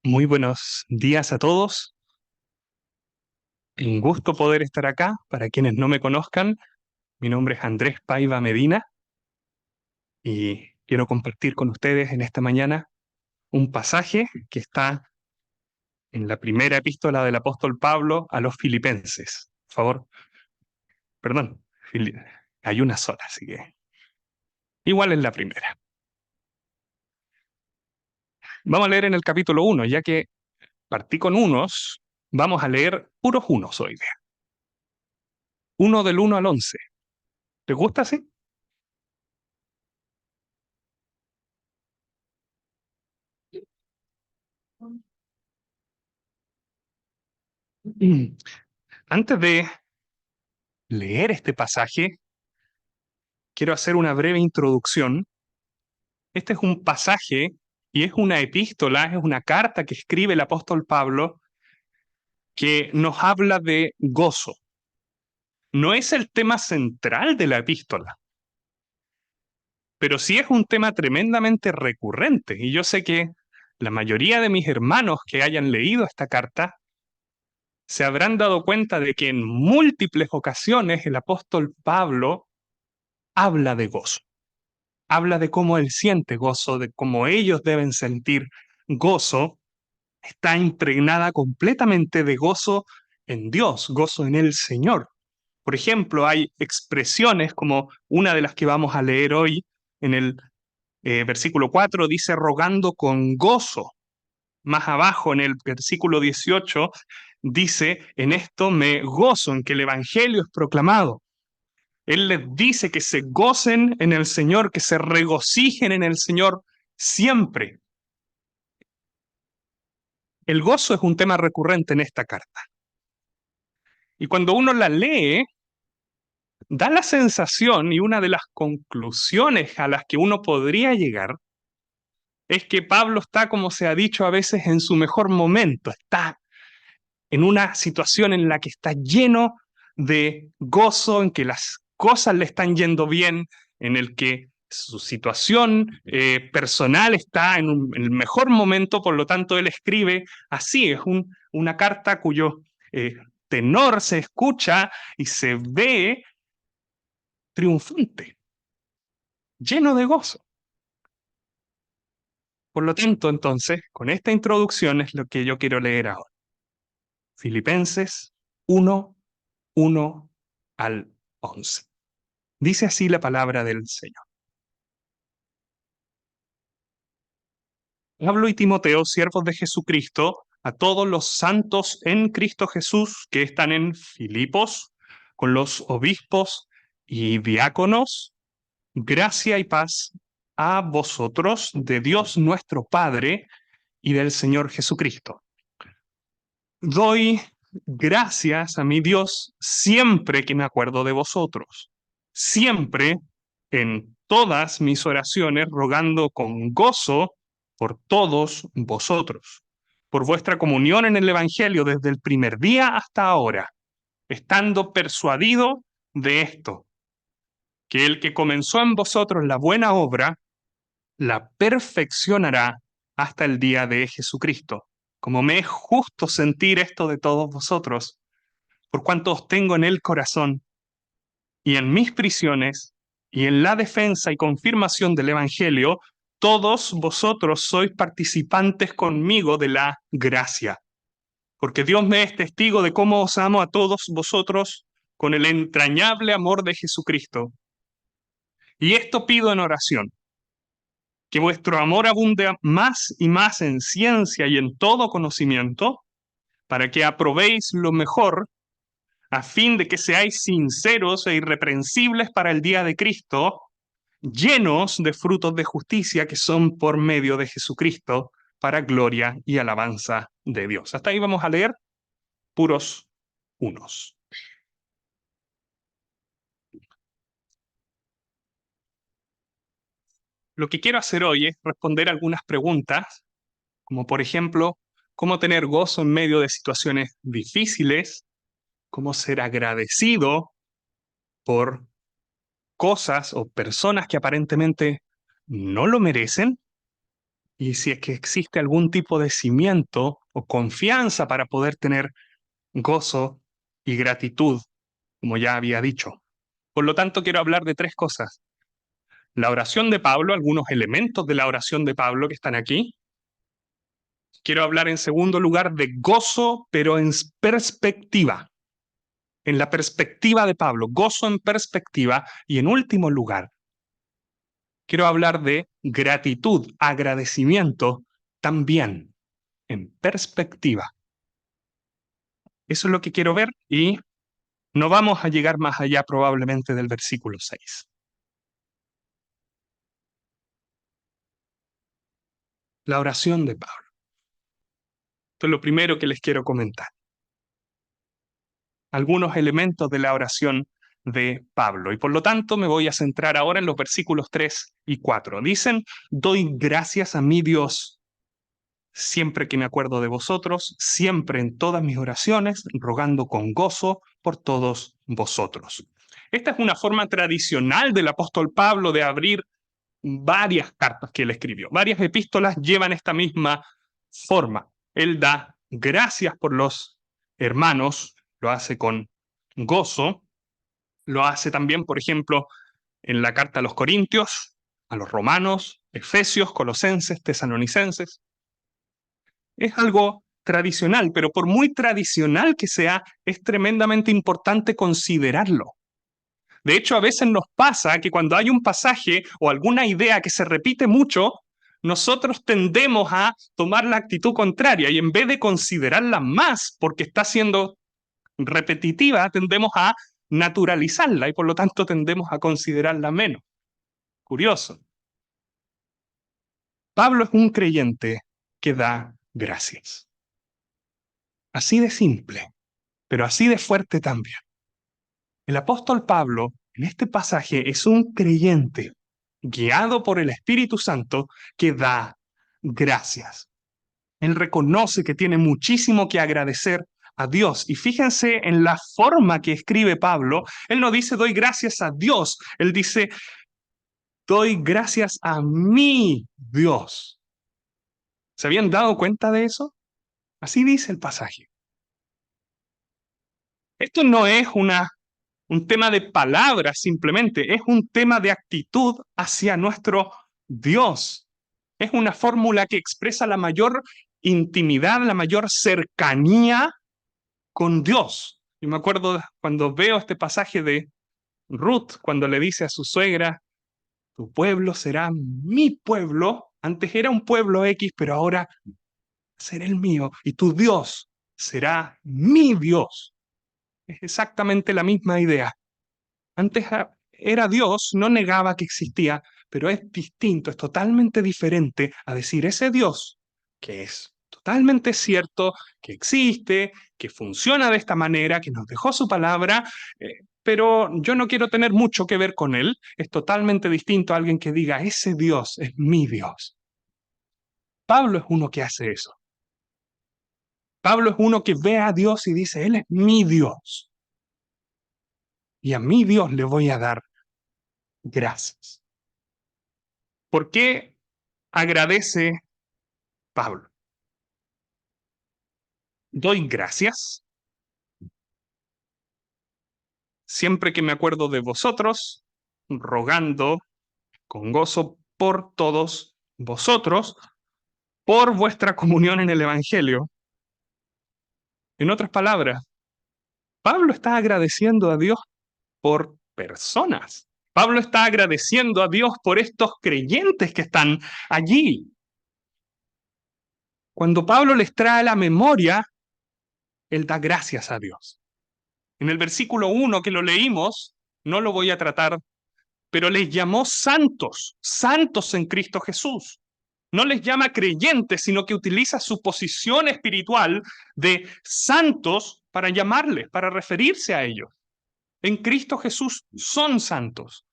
Muy buenos días a todos. Un gusto poder estar acá. Para quienes no me conozcan, mi nombre es Andrés Paiva Medina y quiero compartir con ustedes en esta mañana un pasaje que está en la primera epístola del apóstol Pablo a los filipenses. Por favor, perdón, hay una sola, así que igual es la primera. Vamos a leer en el capítulo 1, ya que partí con unos, vamos a leer puros unos hoy día. 1 del 1 al 11. ¿Te gusta así? Antes de leer este pasaje, quiero hacer una breve introducción. Este es un pasaje y es una epístola, es una carta que escribe el apóstol Pablo que nos habla de gozo. No es el tema central de la epístola, pero sí es un tema tremendamente recurrente. Y yo sé que la mayoría de mis hermanos que hayan leído esta carta se habrán dado cuenta de que en múltiples ocasiones el apóstol Pablo habla de gozo. Habla de cómo él siente gozo, de cómo ellos deben sentir gozo. Está impregnada completamente de gozo en Dios, gozo en el Señor. Por ejemplo, hay expresiones como una de las que vamos a leer hoy en el versículo 4, dice rogando con gozo. Más abajo en el versículo 18 dice, en esto me gozo, en que el Evangelio es proclamado. Él les dice que se gocen en el Señor, que se regocijen en el Señor siempre. El gozo es un tema recurrente en esta carta. Y cuando uno la lee, da la sensación, y una de las conclusiones a las que uno podría llegar, es que Pablo está, como se ha dicho a veces, en su mejor momento. Está en una situación en la que está lleno de gozo, en que las cosas le están yendo bien, en el que su situación personal está en el mejor momento, por lo tanto él escribe así, es una carta cuyo tenor se escucha y se ve triunfante, lleno de gozo. Por lo tanto, entonces, con esta introducción es lo que yo quiero leer ahora. Filipenses 1, 1 al 11. Dice así la palabra del Señor. Pablo y Timoteo, siervos de Jesucristo, a todos los santos en Cristo Jesús que están en Filipos, con los obispos y diáconos, gracia y paz a vosotros de Dios nuestro Padre y del Señor Jesucristo. Doy gracias a mi Dios siempre que me acuerdo de vosotros, siempre en todas mis oraciones rogando con gozo por todos vosotros, por vuestra comunión en el Evangelio desde el primer día hasta ahora, estando persuadido de esto, que el que comenzó en vosotros la buena obra, la perfeccionará hasta el día de Jesucristo. Como me es justo sentir esto de todos vosotros, por cuanto os tengo en el corazón y en mis prisiones y en la defensa y confirmación del Evangelio, todos vosotros sois participantes conmigo de la gracia. Porque Dios me es testigo de cómo os amo a todos vosotros con el entrañable amor de Jesucristo. Y esto pido en oración, que vuestro amor abunde más y más en ciencia y en todo conocimiento, para que aprobéis lo mejor, a fin de que seáis sinceros e irreprensibles para el día de Cristo, llenos de frutos de justicia que son por medio de Jesucristo, para gloria y alabanza de Dios. Hasta ahí vamos a leer puros unos. Lo que quiero hacer hoy es responder algunas preguntas, como por ejemplo, cómo tener gozo en medio de situaciones difíciles, cómo ser agradecido por cosas o personas que aparentemente no lo merecen, y si es que existe algún tipo de cimiento o confianza para poder tener gozo y gratitud, como ya había dicho. Por lo tanto, quiero hablar de tres cosas. La oración de Pablo, algunos elementos de la oración de Pablo que están aquí. Quiero hablar en segundo lugar de gozo, pero en perspectiva, en la perspectiva de Pablo, gozo en perspectiva. Y en último lugar, quiero hablar de gratitud, agradecimiento, también en perspectiva. Eso es lo que quiero ver y no vamos a llegar más allá probablemente del versículo 6. La oración de Pablo. Esto es lo primero que les quiero comentar. Algunos elementos de la oración de Pablo. Y por lo tanto me voy a centrar ahora en los versículos 3 y 4. Dicen, doy gracias a mi Dios siempre que me acuerdo de vosotros, siempre en todas mis oraciones, rogando con gozo por todos vosotros. Esta es una forma tradicional del apóstol Pablo de abrir varias cartas que él escribió. Varias epístolas llevan esta misma forma. Él da gracias por los hermanos, lo hace con gozo, lo hace también, por ejemplo, en la carta a los Corintios, a los Romanos, Efesios, Colosenses, Tesalonicenses. Es algo tradicional, pero por muy tradicional que sea, es tremendamente importante considerarlo. De hecho, a veces nos pasa que cuando hay un pasaje o alguna idea que se repite mucho, nosotros tendemos a tomar la actitud contraria y en vez de considerarla más porque está siendo repetitiva, tendemos a naturalizarla y por lo tanto tendemos a considerarla menos. Curioso. Pablo es un creyente que da gracias. Así de simple, pero así de fuerte también. El apóstol Pablo, en este pasaje, es un creyente guiado por el Espíritu Santo que da gracias. Él reconoce que tiene muchísimo que agradecer a Dios. Y fíjense en la forma que escribe Pablo. Él no dice doy gracias a Dios, él dice doy gracias a mi Dios. ¿Se habían dado cuenta de eso? Así dice el pasaje. Esto no es un tema de palabras simplemente, es un tema de actitud hacia nuestro Dios. Es una fórmula que expresa la mayor intimidad, la mayor cercanía con Dios. Y me acuerdo cuando veo este pasaje de Ruth, cuando le dice a su suegra, tu pueblo será mi pueblo. Antes era un pueblo X, pero ahora será el mío. Y tu Dios será mi Dios. Es exactamente la misma idea. Antes era Dios, no negaba que existía, pero es distinto, es totalmente diferente a decir ese Dios, que es totalmente cierto, que existe, que funciona de esta manera, que nos dejó su palabra, pero yo no quiero tener mucho que ver con él. Es totalmente distinto a alguien que diga, ese Dios es mi Dios. Pablo es uno que hace eso. Pablo es uno que ve a Dios y dice, Él es mi Dios. Y a mi Dios le voy a dar gracias. ¿Por qué agradece Pablo? Doy gracias siempre que me acuerdo de vosotros, rogando con gozo por todos vosotros, por vuestra comunión en el Evangelio. En otras palabras, Pablo está agradeciendo a Dios por personas. Pablo está agradeciendo a Dios por estos creyentes que están allí. Cuando Pablo les trae la memoria, él da gracias a Dios. En el versículo 1 que lo leímos, no lo voy a tratar, pero les llamó santos, santos en Cristo Jesús. No les llama creyentes, sino que utiliza su posición espiritual de santos para llamarles, para referirse a ellos. En Cristo Jesús son santos.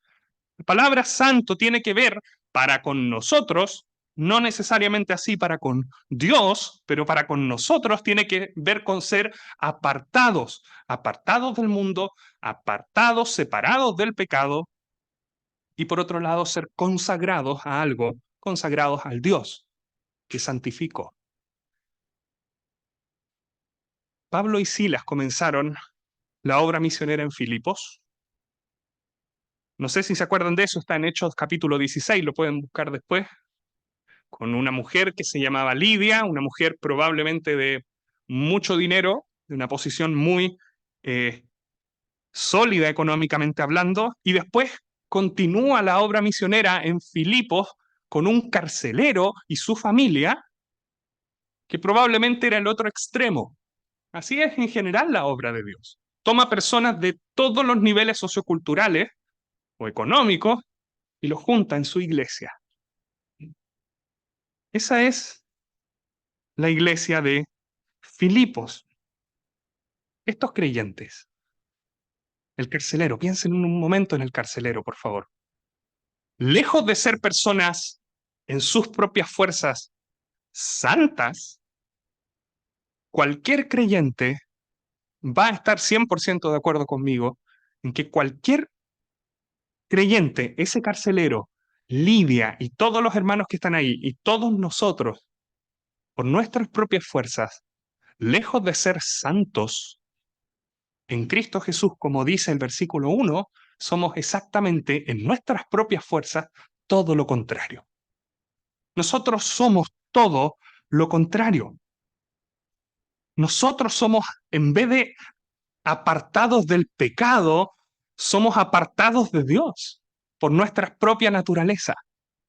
La palabra santo tiene que ver para con nosotros, no necesariamente así para con Dios, pero para con nosotros tiene que ver con ser apartados, apartados del mundo, apartados, separados del pecado, y por otro lado ser consagrados a algo, consagrados al Dios. que santificó. Pablo y Silas comenzaron la obra misionera en Filipos. No sé si se acuerdan de eso, está en Hechos capítulo 16, lo pueden buscar después, con una mujer que se llamaba Lidia, una mujer probablemente de mucho dinero, de una posición muy eh, sólida económicamente hablando, y después continúa la obra misionera en Filipos con un carcelero y su familia, que probablemente era el otro extremo. Así es en general la obra de Dios. Toma personas de todos los niveles socioculturales o económicos y los junta en su iglesia. Esa es la iglesia de Filipos. Estos creyentes, el carcelero, piensen un momento en el carcelero, por favor. Lejos de ser personas en sus propias fuerzas santas, cualquier creyente va a estar 100% de acuerdo conmigo en que cualquier creyente, ese carcelero, Lidia y todos los hermanos que están ahí y todos nosotros, por nuestras propias fuerzas, lejos de ser santos en Cristo Jesús, como dice el versículo 1, somos exactamente en nuestras propias fuerzas todo lo contrario. Nosotros somos todo lo contrario. Nosotros somos, en vez de apartados del pecado, somos apartados de Dios por nuestra propia naturaleza,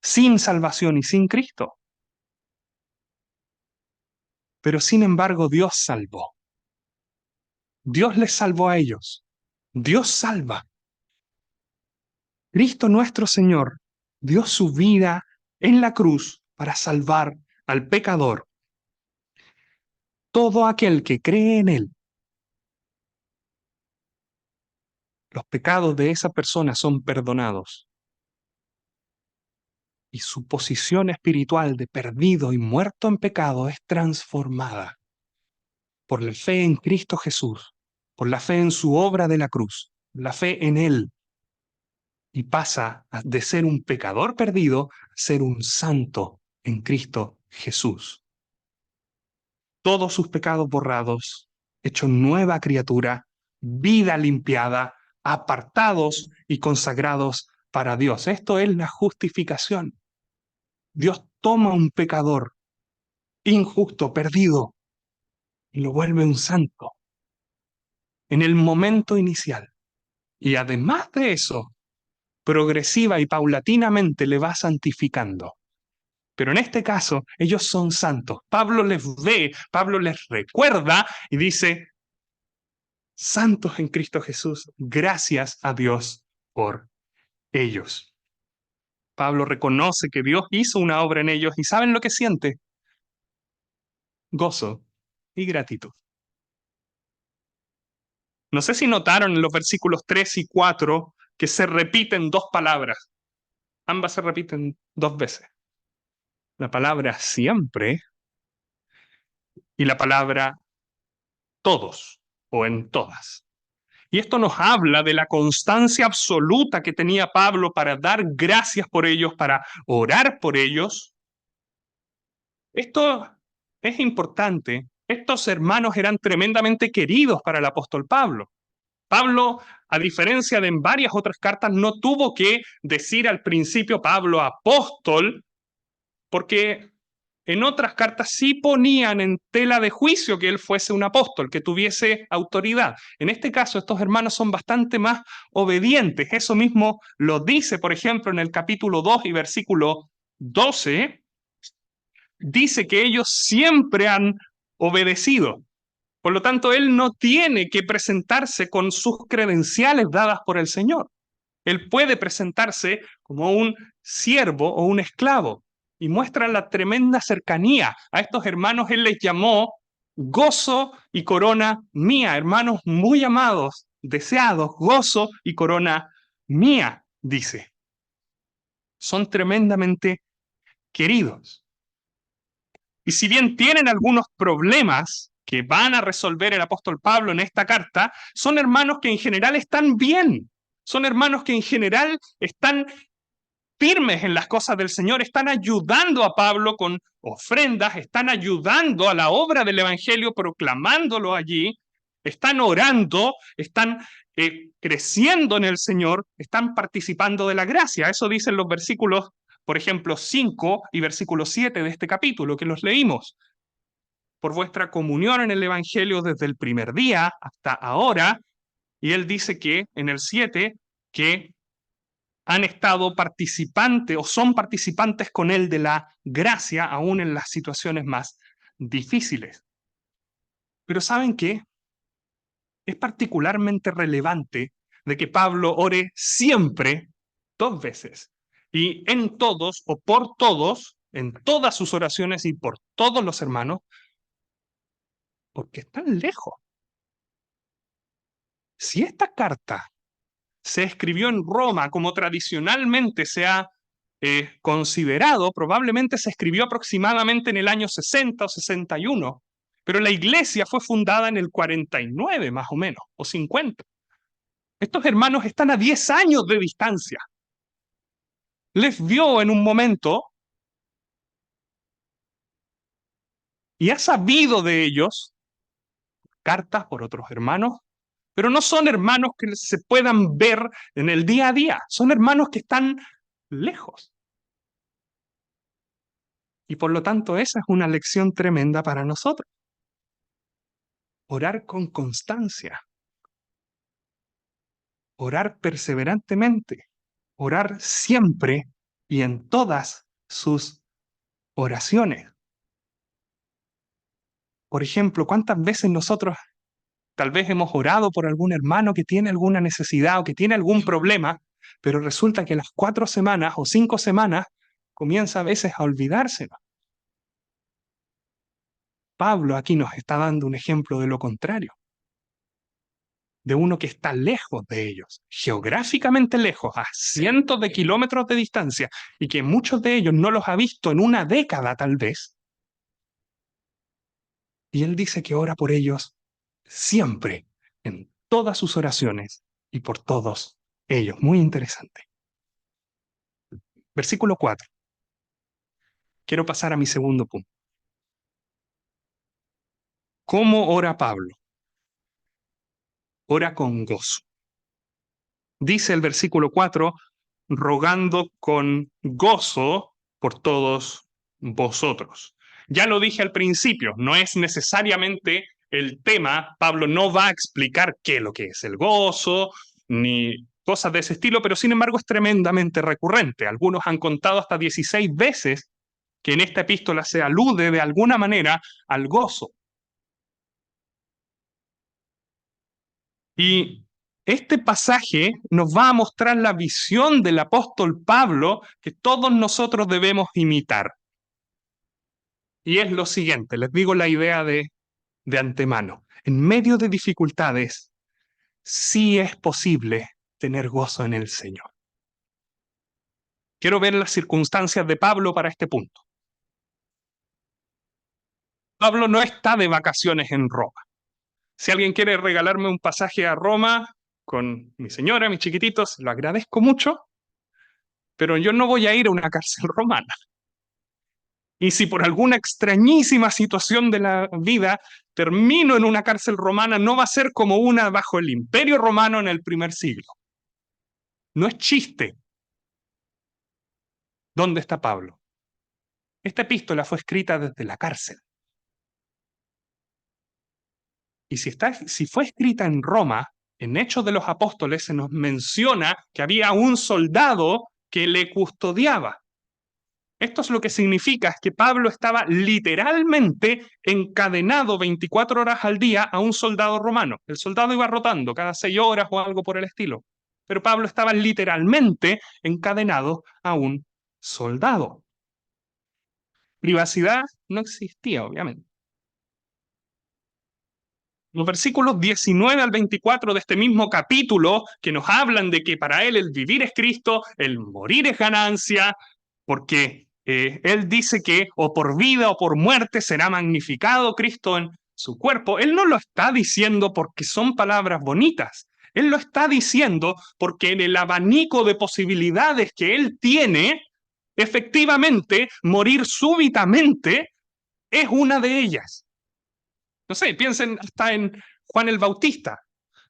sin salvación y sin Cristo. Pero sin embargo, Dios salvó. Dios les salvó a ellos. Dios salva. Cristo nuestro Señor dio su vida en la cruz para salvar al pecador. Todo aquel que cree en Él, los pecados de esa persona son perdonados. Y su posición espiritual de perdido y muerto en pecado es transformada por la fe en Cristo Jesús, por la fe en su obra de la cruz, la fe en Él, y pasa de ser un pecador perdido a ser un santo en Cristo Jesús. Todos sus pecados borrados, hecho nueva criatura, vida limpiada, apartados y consagrados para Dios. Esto es la justificación. Dios toma un pecador injusto, perdido, y lo vuelve un santo en el momento inicial. Y además de eso, progresiva y paulatinamente le va santificando. Pero en este caso, ellos son santos. Pablo les ve, Pablo les recuerda y dice, santos en Cristo Jesús, gracias a Dios por ellos. Pablo reconoce que Dios hizo una obra en ellos y ¿saben lo que siente? Gozo y gratitud. No sé si notaron en los versículos 3 y 4 que se repiten dos palabras. Ambas se repiten dos veces. La palabra siempre y la palabra todos o en todas. Y esto nos habla de la constancia absoluta que tenía Pablo para dar gracias por ellos, para orar por ellos. Esto es importante. Estos hermanos eran tremendamente queridos para el apóstol Pablo. Pablo, a diferencia de en varias otras cartas, no tuvo que decir al principio Pablo apóstol, porque en otras cartas sí ponían en tela de juicio que él fuese un apóstol, que tuviese autoridad. En este caso, estos hermanos son bastante más obedientes. Eso mismo lo dice, por ejemplo, en el capítulo 2 y versículo 12, dice que ellos siempre han obedecido. Por lo tanto, él no tiene que presentarse con sus credenciales dadas por el Señor. Él puede presentarse como un siervo o un esclavo y muestra la tremenda cercanía. A estos hermanos él les llamó gozo y corona mía, hermanos muy amados, deseados, gozo y corona mía, dice. Son tremendamente queridos. Y si bien tienen algunos problemas que van a resolver el apóstol Pablo en esta carta, son hermanos que en general están bien. Son hermanos que en general están firmes en las cosas del Señor, están ayudando a Pablo con ofrendas, están ayudando a la obra del Evangelio, proclamándolo allí, están orando, están creciendo en el Señor, están participando de la gracia. Eso dicen los versículos, por ejemplo, 5 y versículo 7 de este capítulo que los leímos. Por vuestra comunión en el Evangelio desde el primer día hasta ahora, y él dice que en el 7 que han estado participantes o son participantes con él de la gracia aún en las situaciones más difíciles. Pero ¿saben qué? Es particularmente relevante de que Pablo ore siempre 2 veces y en todos o por todos, en todas sus oraciones y por todos los hermanos, porque están lejos. Si esta carta se escribió en Roma como tradicionalmente se ha considerado, probablemente se escribió aproximadamente en el año 60 o 61, pero la iglesia fue fundada en el 49 más o menos, o 50. Estos hermanos están a 10 años de distancia. Les vio en un momento y ha sabido de ellos cartas por otros hermanos, pero no son hermanos que se puedan ver en el día a día, son hermanos que están lejos. Y por lo tanto esa es una lección tremenda para nosotros. Orar con constancia, orar perseverantemente, orar siempre y en todas sus oraciones. Por ejemplo, ¿cuántas veces nosotros tal vez hemos orado por algún hermano que tiene alguna necesidad o que tiene algún problema, pero resulta que las 4 semanas o 5 semanas comienza a veces a olvidárselo? Pablo aquí nos está dando un ejemplo de lo contrario, de uno que está lejos de ellos, geográficamente lejos, a cientos de kilómetros de distancia, y que muchos de ellos no los ha visto en una década tal vez. Y él dice que ora por ellos siempre, en todas sus oraciones y por todos ellos. Muy interesante. Versículo 4. Quiero pasar a mi segundo punto. ¿Cómo ora Pablo? Ora con gozo. Dice el versículo 4, rogando con gozo por todos vosotros. Ya lo dije al principio, no es necesariamente el tema. Pablo no va a explicar qué es lo que es el gozo, ni cosas de ese estilo, pero sin embargo es tremendamente recurrente. Algunos han contado hasta 16 veces que en esta epístola se alude de alguna manera al gozo. Y este pasaje nos va a mostrar la visión del apóstol Pablo que todos nosotros debemos imitar. Y es lo siguiente, les digo la idea de antemano. En medio de dificultades, sí es posible tener gozo en el Señor. Quiero ver las circunstancias de Pablo para este punto. Pablo no está de vacaciones en Roma. Si alguien quiere regalarme un pasaje a Roma con mi señora, mis chiquititos, lo agradezco mucho, pero yo no voy a ir a una cárcel romana. Y si por alguna extrañísima situación de la vida termino en una cárcel romana, no va a ser como una bajo el Imperio Romano en el primer siglo. No es chiste. ¿Dónde está Pablo? Esta epístola fue escrita desde la cárcel. Y si fue escrita en Roma, en Hechos de los Apóstoles se nos menciona que había un soldado que le custodiaba. Esto es lo que significa es que Pablo estaba literalmente encadenado 24 horas al día a un soldado romano. El soldado iba rotando cada 6 horas o algo por el estilo. Pero Pablo estaba literalmente encadenado a un soldado. Privacidad no existía, obviamente. Los versículos 19 al 24 de este mismo capítulo que nos hablan de que para él el vivir es Cristo, el morir es ganancia, porque él dice que o por vida o por muerte será magnificado Cristo en su cuerpo. Él no lo está diciendo porque son palabras bonitas. Él lo está diciendo porque en el abanico de posibilidades que él tiene, efectivamente, morir súbitamente es una de ellas. No sé, piensen hasta en Juan el Bautista.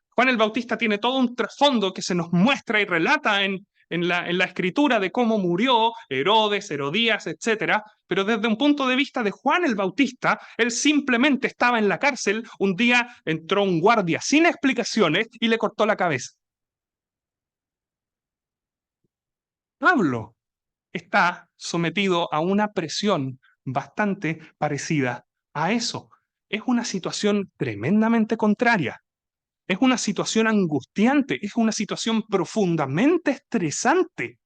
Juan el Bautista tiene todo un trasfondo que se nos muestra y relata en la escritura de cómo murió Herodes, Herodías, etc. Pero desde un punto de vista de Juan el Bautista, él simplemente estaba en la cárcel, un día entró un guardia sin explicaciones y le cortó la cabeza. Pablo está sometido a una presión bastante parecida a eso. Es una situación tremendamente contraria. Es una situación angustiante, es una situación profundamente estresante.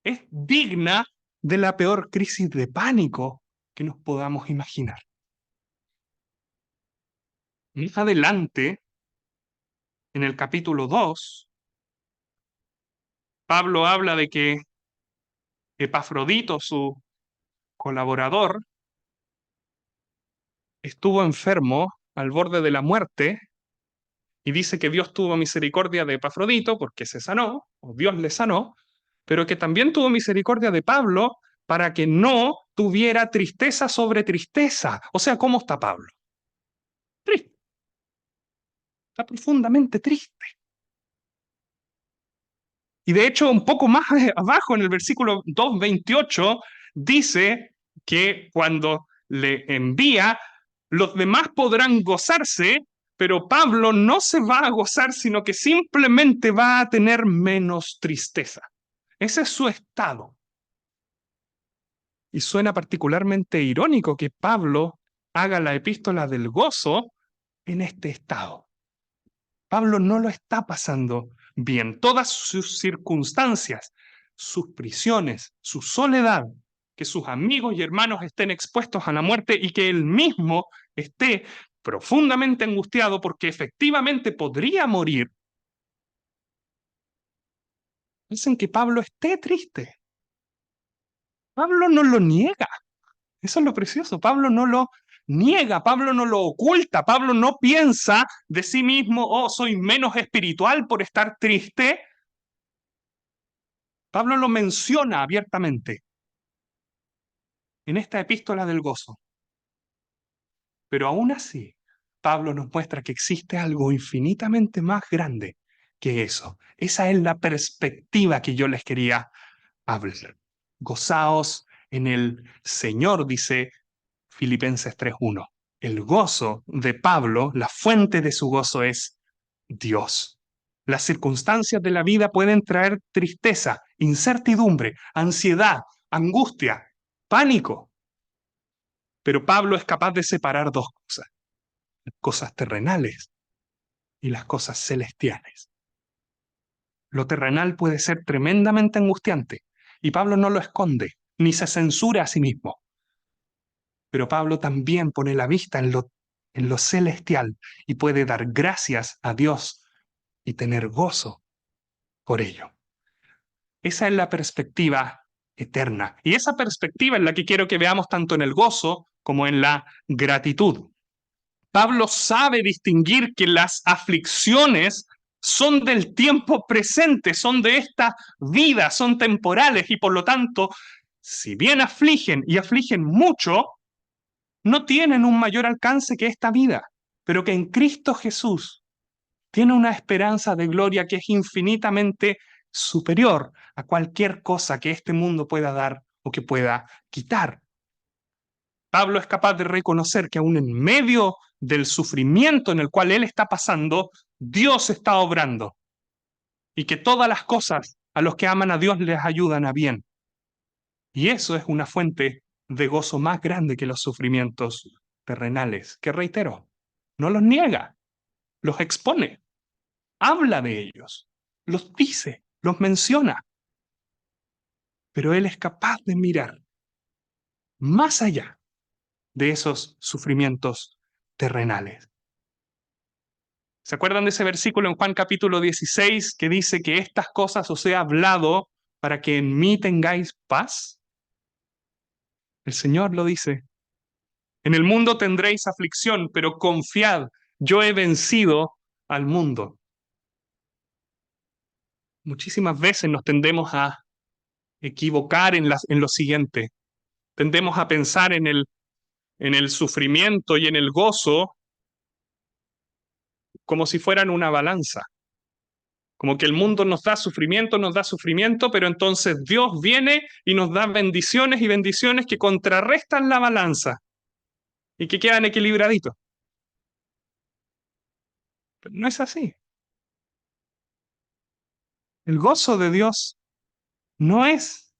Es digna de la peor crisis de pánico que nos podamos imaginar. Más adelante, en el capítulo 2, Pablo habla de que Epafrodito, su colaborador, estuvo enfermo al borde de la muerte y dice que Dios tuvo misericordia de Epafrodito porque se sanó, o Dios le sanó, pero que también tuvo misericordia de Pablo para que no tuviera tristeza sobre tristeza. O sea, ¿cómo está Pablo? Triste. Está profundamente triste. Y de hecho, un poco más abajo, en el versículo 2:28, dice que cuando le envía, los demás podrán gozarse, pero Pablo no se va a gozar, sino que simplemente va a tener menos tristeza. Ese es su estado. Y suena particularmente irónico que Pablo haga la epístola del gozo en este estado. Pablo no lo está pasando bien. Todas sus circunstancias, sus prisiones, su soledad, que sus amigos y hermanos estén expuestos a la muerte y que él mismo esté profundamente angustiado porque efectivamente podría morir, hacen que Pablo esté triste. Pablo no lo niega. Eso es lo precioso. Pablo no lo niega, Pablo no lo oculta, Pablo no piensa de sí mismo, oh, soy menos espiritual por estar triste. Pablo lo menciona abiertamente en esta epístola del gozo. Pero aún así, Pablo nos muestra que existe algo infinitamente más grande que eso. Esa es la perspectiva que yo les quería hablar. Gozaos en el Señor, dice Filipenses 3:1. El gozo de Pablo, la fuente de su gozo es Dios. Las circunstancias de la vida pueden traer tristeza, incertidumbre, ansiedad, angustia, pánico. Pero Pablo es capaz de separar dos cosas, las cosas terrenales y las cosas celestiales. Lo terrenal puede ser tremendamente angustiante y Pablo no lo esconde, ni se censura a sí mismo. Pero Pablo también pone la vista en lo celestial y puede dar gracias a Dios y tener gozo por ello. Esa es la perspectiva eterna. Y esa perspectiva es la que quiero que veamos tanto en el gozo como en la gratitud. Pablo sabe distinguir que las aflicciones son del tiempo presente, son de esta vida, son temporales y por lo tanto, si bien afligen y afligen mucho, no tienen un mayor alcance que esta vida, pero que en Cristo Jesús tiene una esperanza de gloria que es infinitamente superior a cualquier cosa que este mundo pueda dar o que pueda quitar. Pablo es capaz de reconocer que aún en medio del sufrimiento en el cual él está pasando, Dios está obrando y que todas las cosas a los que aman a Dios les ayudan a bien. Y eso es una fuente de gozo más grande que los sufrimientos terrenales, que reitero, no los niega, los expone, habla de ellos, los dice, los menciona. Pero él es capaz de mirar más allá de esos sufrimientos terrenales. ¿Se acuerdan de ese versículo en Juan capítulo 16 que dice que estas cosas os he hablado para que en mí tengáis paz? El Señor lo dice. En el mundo tendréis aflicción, pero confiad, yo he vencido al mundo. muchísimas veces nos tendemos a equivocar en lo siguiente. Tendemos a pensar en el sufrimiento y en el gozo como si fueran una balanza. Como que el mundo nos da sufrimiento, pero entonces Dios viene y nos da bendiciones y bendiciones que contrarrestan la balanza y que quedan equilibraditos. Pero no es así. El gozo de Dios no es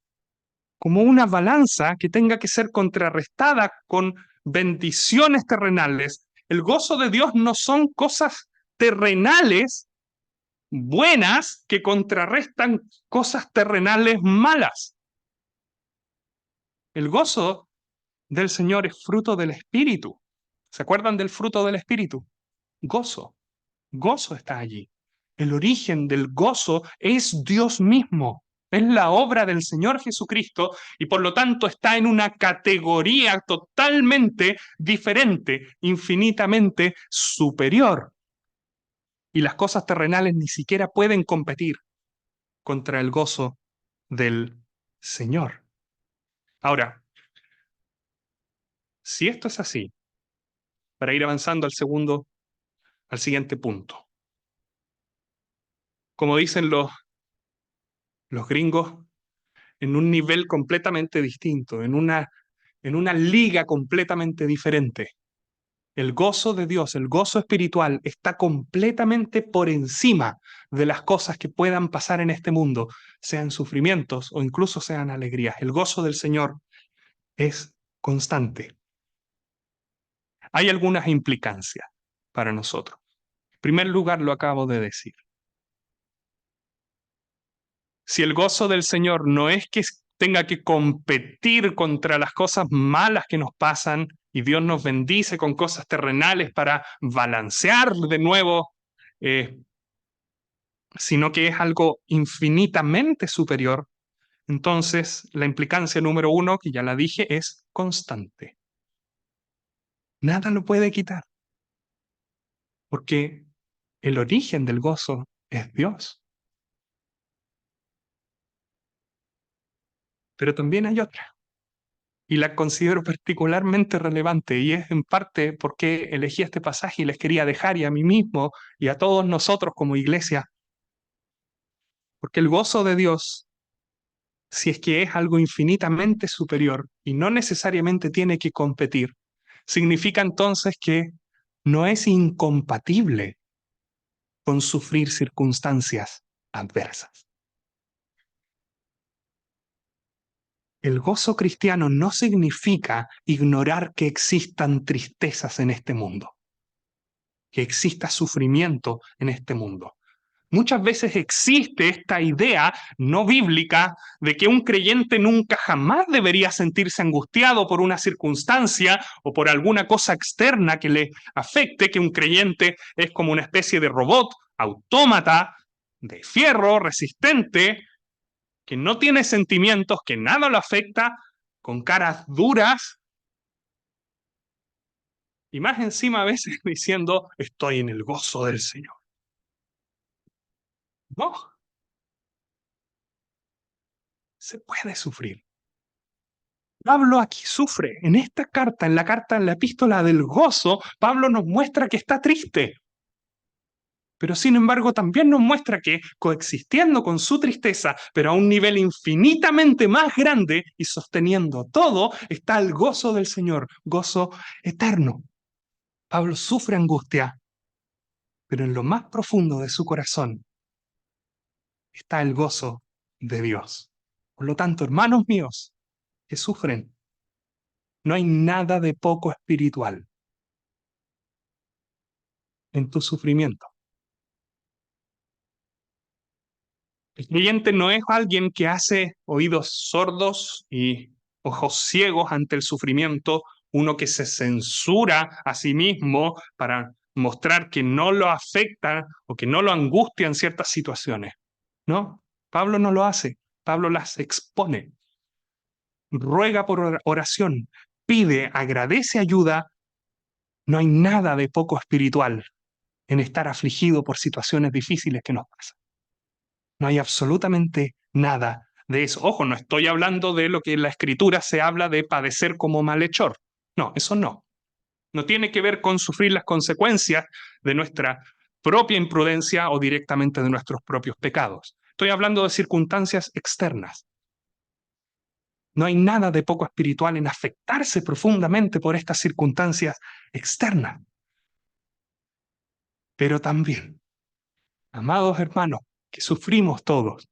como una balanza que tenga que ser contrarrestada con bendiciones terrenales. El gozo de Dios no son cosas terrenales buenas que contrarrestan cosas terrenales malas. El gozo del Señor es fruto del Espíritu. ¿Se acuerdan del fruto del Espíritu? Gozo. Gozo está allí. El origen del gozo es Dios mismo. Es la obra del Señor Jesucristo y por lo tanto está en una categoría totalmente diferente, infinitamente superior. Y las cosas terrenales ni siquiera pueden competir contra el gozo del Señor. Ahora, si esto es así, para ir avanzando al siguiente punto. Como dicen los gringos, en un nivel completamente distinto, en una liga completamente diferente. El gozo de Dios, el gozo espiritual, está completamente por encima de las cosas que puedan pasar en este mundo, sean sufrimientos o incluso sean alegrías. El gozo del Señor es constante. Hay algunas implicancias para nosotros. En primer lugar, lo acabo de decir. Si el gozo del Señor no es que tenga que competir contra las cosas malas que nos pasan y Dios nos bendice con cosas terrenales para balancear de nuevo, sino que es algo infinitamente superior, entonces la implicancia número uno, que ya la dije, es constante. Nada lo puede quitar, porque el origen del gozo es Dios. Pero también hay otra, y la considero particularmente relevante, y es en parte porque elegí este pasaje y les quería dejar, y a mí mismo, y a todos nosotros como iglesia, porque el gozo de Dios, si es que es algo infinitamente superior y no necesariamente tiene que competir, significa entonces que no es incompatible con sufrir circunstancias adversas. El gozo cristiano no significa ignorar que existan tristezas en este mundo, que exista sufrimiento en este mundo. Muchas veces existe esta idea no bíblica de que un creyente nunca jamás debería sentirse angustiado por una circunstancia o por alguna cosa externa que le afecte, que un creyente es como una especie de robot, autómata, de fierro, resistente, que no tiene sentimientos, que nada lo afecta, con caras duras, y más encima a veces diciendo, estoy en el gozo del Señor. No, se puede sufrir. Pablo aquí sufre. En esta carta, en la epístola del gozo, Pablo nos muestra que está triste. Pero sin embargo también nos muestra que coexistiendo con su tristeza, pero a un nivel infinitamente más grande y sosteniendo todo, está el gozo del Señor, gozo eterno. Pablo sufre angustia, pero en lo más profundo de su corazón está el gozo de Dios. Por lo tanto, hermanos míos que sufren, no hay nada de poco espiritual en tu sufrimiento. El creyente no es alguien que hace oídos sordos y ojos ciegos ante el sufrimiento, uno que se censura a sí mismo para mostrar que no lo afecta o que no lo angustia en ciertas situaciones. No, Pablo no lo hace, Pablo las expone, ruega por oración, pide, agradece ayuda. No hay nada de poco espiritual en estar afligido por situaciones difíciles que nos pasan. No hay absolutamente nada de eso. Ojo, no estoy hablando de lo que en la Escritura se habla de padecer como malhechor. No, eso no. No tiene que ver con sufrir las consecuencias de nuestra propia imprudencia o directamente de nuestros propios pecados. Estoy hablando de circunstancias externas. No hay nada de poco espiritual en afectarse profundamente por estas circunstancias externas. Pero también, amados hermanos, que sufrimos todos,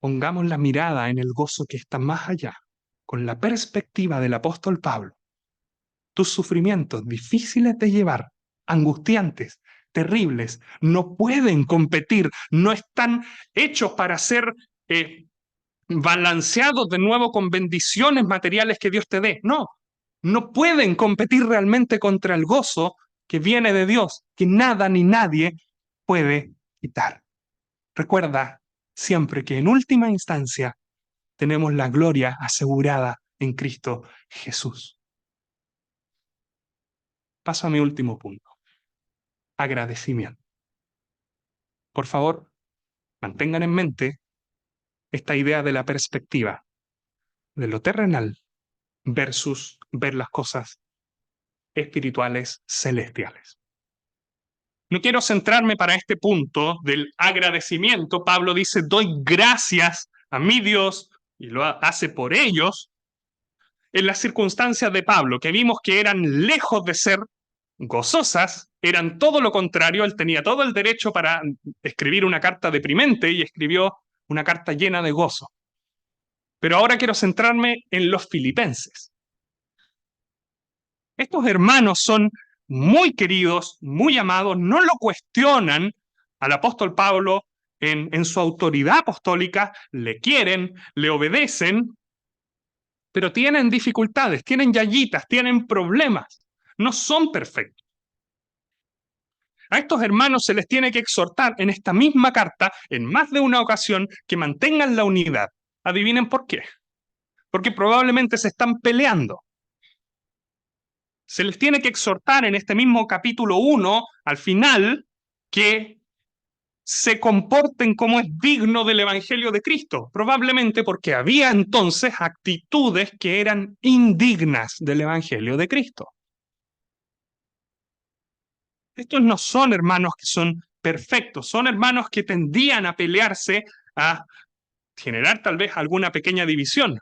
pongamos la mirada en el gozo que está más allá, con la perspectiva del apóstol Pablo. Tus sufrimientos difíciles de llevar, angustiantes, terribles, no pueden competir, no están hechos para ser balanceados de nuevo con bendiciones materiales que Dios te dé. No, no pueden competir realmente contra el gozo que viene de Dios, que nada ni nadie puede quitar. Recuerda siempre que en última instancia tenemos la gloria asegurada en Cristo Jesús. Paso a mi último punto. Agradecimiento. Por favor, mantengan en mente esta idea de la perspectiva de lo terrenal versus ver las cosas espirituales celestiales. No quiero centrarme para este punto del agradecimiento. Pablo dice, doy gracias a mi Dios, y lo hace por ellos, en las circunstancias de Pablo, que vimos que eran lejos de ser gozosas, eran todo lo contrario. Él tenía todo el derecho para escribir una carta deprimente y escribió una carta llena de gozo. Pero ahora quiero centrarme en los filipenses. Estos hermanos son muy queridos, muy amados, no lo cuestionan al apóstol Pablo en su autoridad apostólica, le quieren, le obedecen, pero tienen dificultades, tienen yayitas, tienen problemas, no son perfectos. A estos hermanos se les tiene que exhortar en esta misma carta, en más de una ocasión, que mantengan la unidad. Adivinen por qué. Porque probablemente se están peleando. Se les tiene que exhortar en este mismo capítulo 1, al final, que se comporten como es digno del Evangelio de Cristo. Probablemente porque había entonces actitudes que eran indignas del Evangelio de Cristo. Estos no son hermanos que son perfectos, son hermanos que tendían a pelearse, a generar tal vez alguna pequeña división.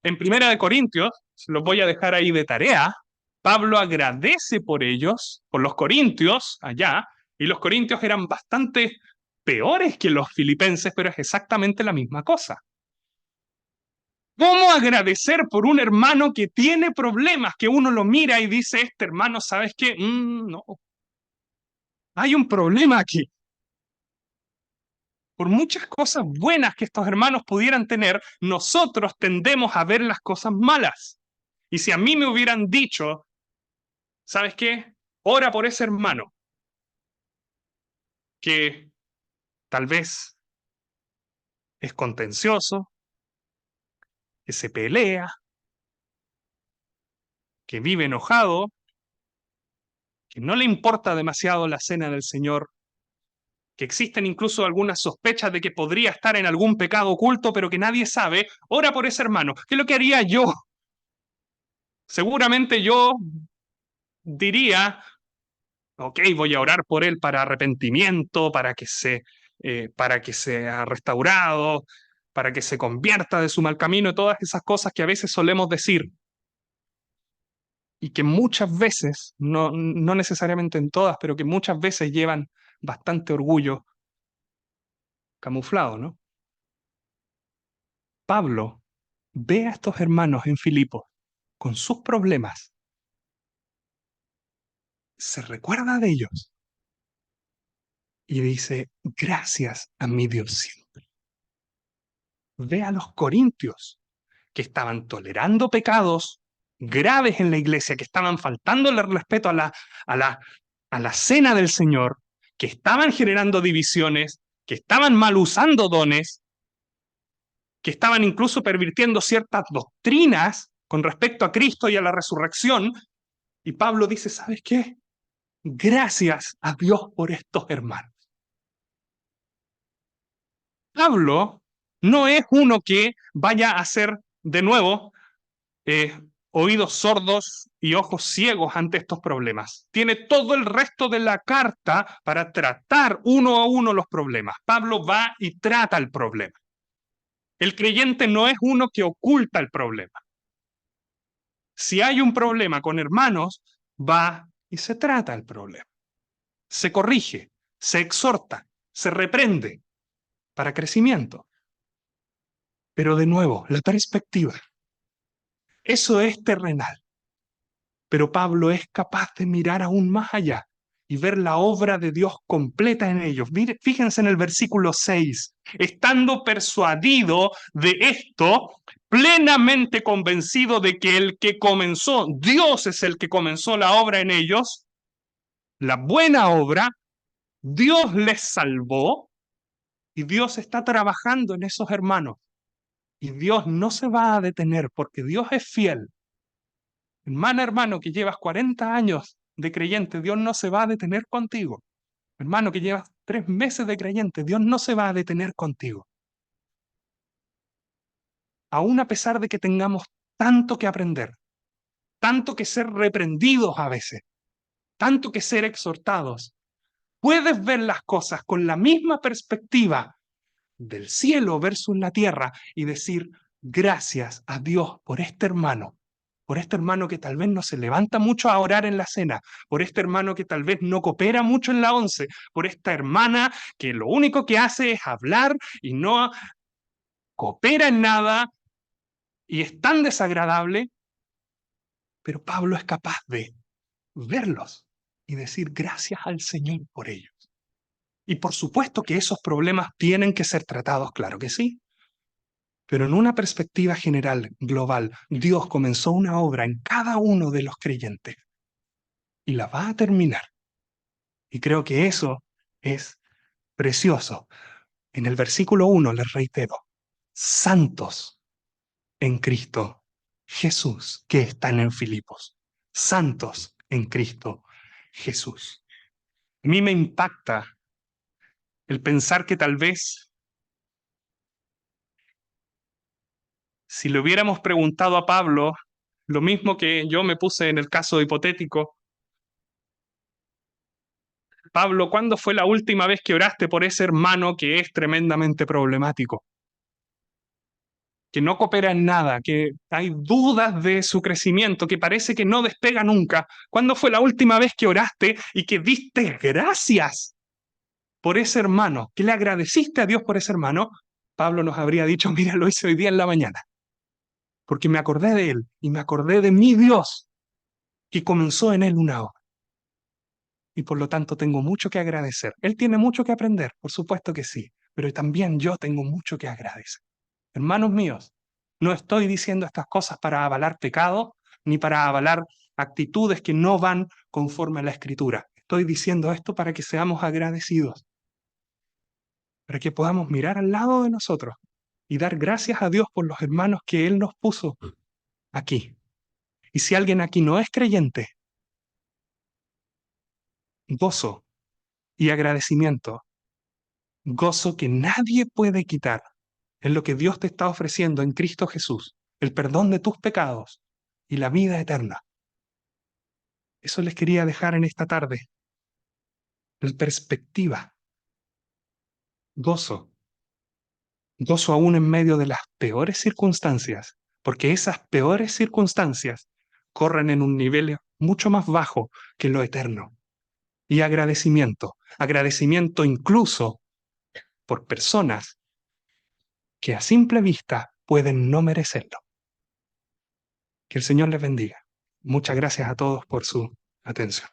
En Primera de Corintios, los voy a dejar ahí de tarea, Pablo agradece por ellos, por los corintios allá, y los corintios eran bastante peores que los filipenses, pero es exactamente la misma cosa. ¿Cómo agradecer por un hermano que tiene problemas, que uno lo mira y dice, este hermano, ¿sabes qué? No, hay un problema aquí. Por muchas cosas buenas que estos hermanos pudieran tener, nosotros tendemos a ver las cosas malas. Y si a mí me hubieran dicho, ¿sabes qué? Ora por ese hermano que tal vez es contencioso, que se pelea, que vive enojado, que no le importa demasiado la cena del Señor, que existen incluso algunas sospechas de que podría estar en algún pecado oculto, pero que nadie sabe, ora por ese hermano. ¿Qué es lo que haría yo? Seguramente yo diría, ok, voy a orar por él para arrepentimiento, para que sea restaurado, para que se convierta de su mal camino, todas esas cosas que a veces solemos decir y que muchas veces, no necesariamente en todas, pero que muchas veces llevan bastante orgullo camuflado, ¿no? Pablo ve a estos hermanos en Filipos con sus problemas, se recuerda de ellos y dice, gracias a mi Dios siempre. Ve a los corintios que estaban tolerando pecados graves en la iglesia, que estaban faltándole respeto a la cena del Señor, que estaban generando divisiones, que estaban mal usando dones, que estaban incluso pervirtiendo ciertas doctrinas con respecto a Cristo y a la resurrección. Y Pablo dice, ¿sabes qué? Gracias a Dios por estos hermanos. Pablo no es uno que vaya a ser de nuevo oídos sordos y ojos ciegos ante estos problemas. Tiene todo el resto de la carta para tratar uno a uno los problemas. Pablo va y trata el problema. El creyente no es uno que oculta el problema. Si hay un problema con hermanos, va y se trata el problema. Se corrige, se exhorta, se reprende para crecimiento. Pero de nuevo, la perspectiva. Eso es terrenal. Pero Pablo es capaz de mirar aún más allá y ver la obra de Dios completa en ellos. Fíjense en el versículo 6. Estando persuadido de esto, plenamente convencido de que el que comenzó, Dios es el que comenzó la obra en ellos, la buena obra, Dios les salvó y Dios está trabajando en esos hermanos. Y Dios no se va a detener porque Dios es fiel. Hermano, que llevas 40 años de creyente, Dios no se va a detener contigo. Hermano, que llevas 3 meses de creyente, Dios no se va a detener contigo. Aún a pesar de que tengamos tanto que aprender, tanto que ser reprendidos a veces, tanto que ser exhortados, puedes ver las cosas con la misma perspectiva del cielo versus la tierra y decir, gracias a Dios por este hermano que tal vez no se levanta mucho a orar en la cena, por este hermano que tal vez no coopera mucho en la once, por esta hermana que lo único que hace es hablar y no coopera en nada y es tan desagradable, pero Pablo es capaz de verlos y decir gracias al Señor por ellos. Y por supuesto que esos problemas tienen que ser tratados, claro que sí. Pero en una perspectiva general, global, Dios comenzó una obra en cada uno de los creyentes y la va a terminar. Y creo que eso es precioso. En el versículo 1 les reitero, santos en Cristo Jesús, que están en Filipos. Santos en Cristo Jesús. A mí me impacta el pensar que tal vez si le hubiéramos preguntado a Pablo lo mismo que yo me puse en el caso hipotético, Pablo, ¿cuándo fue la última vez que oraste por ese hermano que es tremendamente problemático? Que no coopera en nada, que hay dudas de su crecimiento, que parece que no despega nunca. ¿Cuándo fue la última vez que oraste y que diste gracias por ese hermano? ¿Que le agradeciste a Dios por ese hermano? Pablo nos habría dicho, mira, lo hice hoy día en la mañana, porque me acordé de él y me acordé de mi Dios, que comenzó en él una obra. Y por lo tanto tengo mucho que agradecer. Él tiene mucho que aprender, por supuesto que sí, pero también yo tengo mucho que agradecer. Hermanos míos, no estoy diciendo estas cosas para avalar pecado ni para avalar actitudes que no van conforme a la Escritura. Estoy diciendo esto para que seamos agradecidos, para que podamos mirar al lado de nosotros y dar gracias a Dios por los hermanos que Él nos puso aquí. Y si alguien aquí no es creyente, gozo y agradecimiento, gozo que nadie puede quitar, es lo que Dios te está ofreciendo en Cristo Jesús, el perdón de tus pecados y la vida eterna. Eso les quería dejar en esta tarde. La perspectiva, gozo, gozo aún en medio de las peores circunstancias, porque esas peores circunstancias corren en un nivel mucho más bajo que lo eterno. Y agradecimiento, agradecimiento incluso por personas que a simple vista pueden no merecerlo. Que el Señor les bendiga. Muchas gracias a todos por su atención.